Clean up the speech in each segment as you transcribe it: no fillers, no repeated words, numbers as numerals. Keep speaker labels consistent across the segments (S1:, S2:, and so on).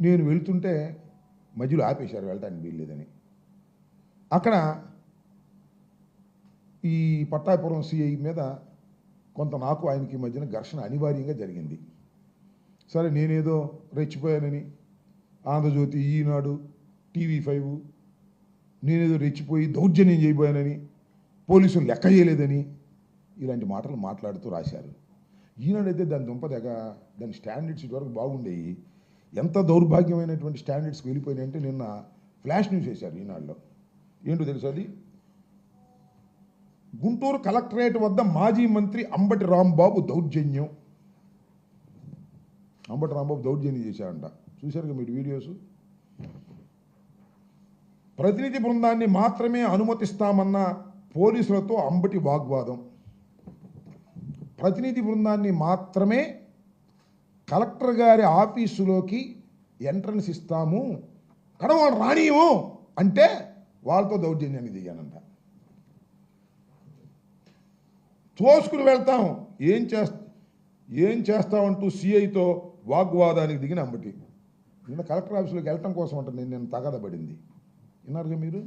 S1: నేను వెళ్తుంటే మధ్యలో ఆపేశారు, వెళ్ళడానికి వీల్లేదని. అక్కడ ఈ పట్టాపురం సిఐ మీద కొంత నాకు ఆయనకి మధ్యన ఘర్షణ అనివార్యంగా జరిగింది. సరే, నేనేదో రెచ్చిపోయానని ఆంధ్రజ్యోతి, ఈనాడు, TV5 నేనేదో రెచ్చిపోయి దౌర్జన్యం చేయబోయానని, పోలీసులు లెక్క చేయలేదని ఇలాంటి మాటలు మాట్లాడుతూ రాశారు. ఈనాడైతే దాని దుంపదగ, దాని స్టాండర్డ్స్ ఇటువరకు బాగుండేవి. ఎంత దౌర్భాగ్యమైనటువంటి స్టాండర్డ్స్కి వెళ్ళిపోయినాయి అంటే నిన్న ఫ్లాష్ న్యూస్ వేశారు ఈనాడులో. ఏంటో తెలుసు అది? గుంటూరు కలెక్టరేట్ వద్ద మాజీ మంత్రి అంబటి రాంబాబు దౌర్జన్యం. అంబటి రాంబాబు దౌర్జన్యం చేశారంట. చూశారుగా మీరు వీడియోస్. ప్రతినిధి బృందాన్ని మాత్రమే అనుమతిస్తామన్న పోలీసులతో అంబటి వాగ్వాదం. ప్రతినిధి బృందాన్ని మాత్రమే కలెక్టర్ గారి ఆఫీసులోకి ఎంట్రన్స్ ఇస్తాము, కడవాళ్ళు రానియము అంటే వాళ్ళతో దౌర్జన్యాన్ని దిగానంట. తోసుకుని వెళ్తాం, ఏం చేస్తామంటూ సిఐతో వాగ్వాదానికి దిగిన అంబటి. నిన్న కలెక్టర్ ఆఫీసులోకి వెళ్ళటం కోసం అంటే నేను తగాద పడింది. విన్నారుగా మీరు.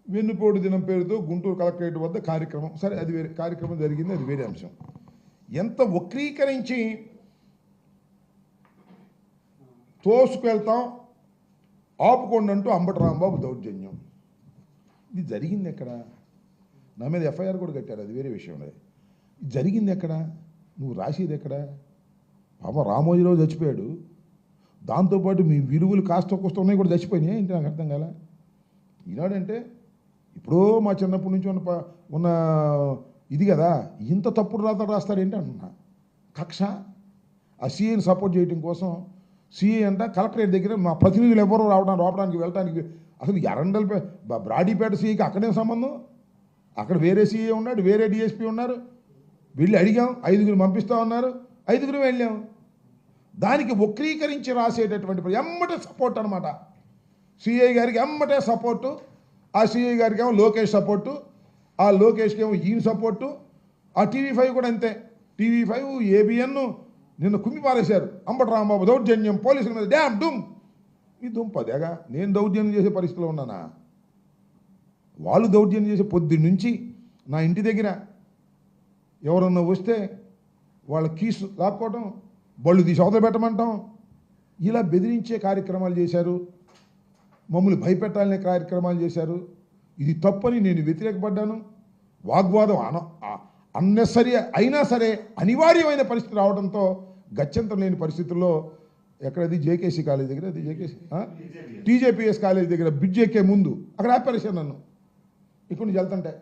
S1: వెన్నుపోటు దినం పేరుతో గుంటూరు కలెక్టరేట్ వద్ద కార్యక్రమం. సరే, అది వేరే కార్యక్రమం జరిగింది, అది వేరే అంశం. ఎంత వక్రీకరించి తోసుకెళ్తాం, ఆపుకోండి అంటూ అంబటి రాంబాబు దౌర్జన్యం. ఇది జరిగింది ఎక్కడ? నా మీద FIR కూడా కట్టారు, అది వేరే విషయం. ఇది జరిగింది ఎక్కడ? నువ్వు రాసేది ఎక్కడ? పాప రామోజీరావు చచ్చిపోయాడు, దాంతోపాటు మీ విలువలు కాస్త కోస్త ఉన్నాయి కూడా చచ్చిపోయినాయి. ఏంటి నాకు అర్థం కాల. ఈనాడంటే ఇప్పుడో మా చిన్నప్పటి నుంచి ఉన్న ఇది కదా, ఇంత తప్పుడు రాస్తాడేంటి అంటున్నా. కక్ష. ఆ సిఐని సపోర్ట్ చేయడం కోసం సిఐ అంట కలెక్టరేట్ దగ్గర మా ప్రతినిధులు ఎవరు రావడానికి వెళ్ళడానికి. అసలు ఎరండల్ బ్రాడీపేట సిఐకి అక్కడే సంబంధం. అక్కడ వేరే సిఐ ఉన్నాడు, వేరే DSP ఉన్నారు. వెళ్ళి అడిగాం, 5గురు పంపిస్తా ఉన్నారు, 5గురు వెళ్ళాం. దానికి వక్రీకరించి రాసేటటువంటి ఎమ్మటే సపోర్ట్ అనమాట. సిఐ గారికి ఎమ్మటే సపోర్టు, ఆ సిఐ గారికి ఏమో లోకేష్ సపోర్టు, ఆ లోకేష్కి ఏమో ఈయన సపోర్టు, ఆ TV5 కూడా అంతే. TV5, ABN నిన్న కుమ్మి పారేశారు. అంబటి రాంబాబు దౌర్జన్యం, పోలీసుల మీద డ్యామ్ డుమ్. ఈ దుంపదేగా నేను దౌర్జన్యం చేసే పరిస్థితిలో ఉన్నానా? వాళ్ళు దౌర్జన్యం చేసే పొద్దున్న నుంచి నా ఇంటి దగ్గర ఎవరన్నా వస్తే వాళ్ళ కీసు లాక్కోవటం, బళ్ళు తీసి అవతల పెట్టమంటాం, ఇలా బెదిరించే కార్యక్రమాలు చేశారు. మమ్మల్ని భయపెట్టాలనే కార్యక్రమాలు చేశారు. ఇది తప్పని నేను వ్యతిరేకపడ్డాను. వాగ్వాదం అన్నెసరీ అయినా సరే అనివార్యమైన పరిస్థితి రావడంతో గత్యంతరం లేని పరిస్థితుల్లో ఎక్కడది JKC కాలేజ్ దగ్గర, అది JKC TJPS కాలేజ్ దగ్గర బ్రిడ్జ్ ఎక్కే ముందు అక్కడ ఆపరేషన్ నన్ను. ఇక్కడ నుంచి వెళ్తుంటే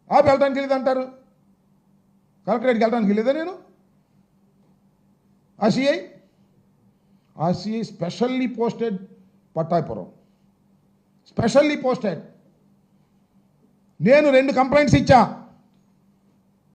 S1: వెళ్ళటానికి వెళ్ళేది అంటారు. కలెక్టరేట్కి వెళ్ళడానికి వెళ్ళేదా నేను? ఆ CI specially posted Pattapuram, specially posted. నేను 2 కంప్లైంట్స్ ఇచ్చా.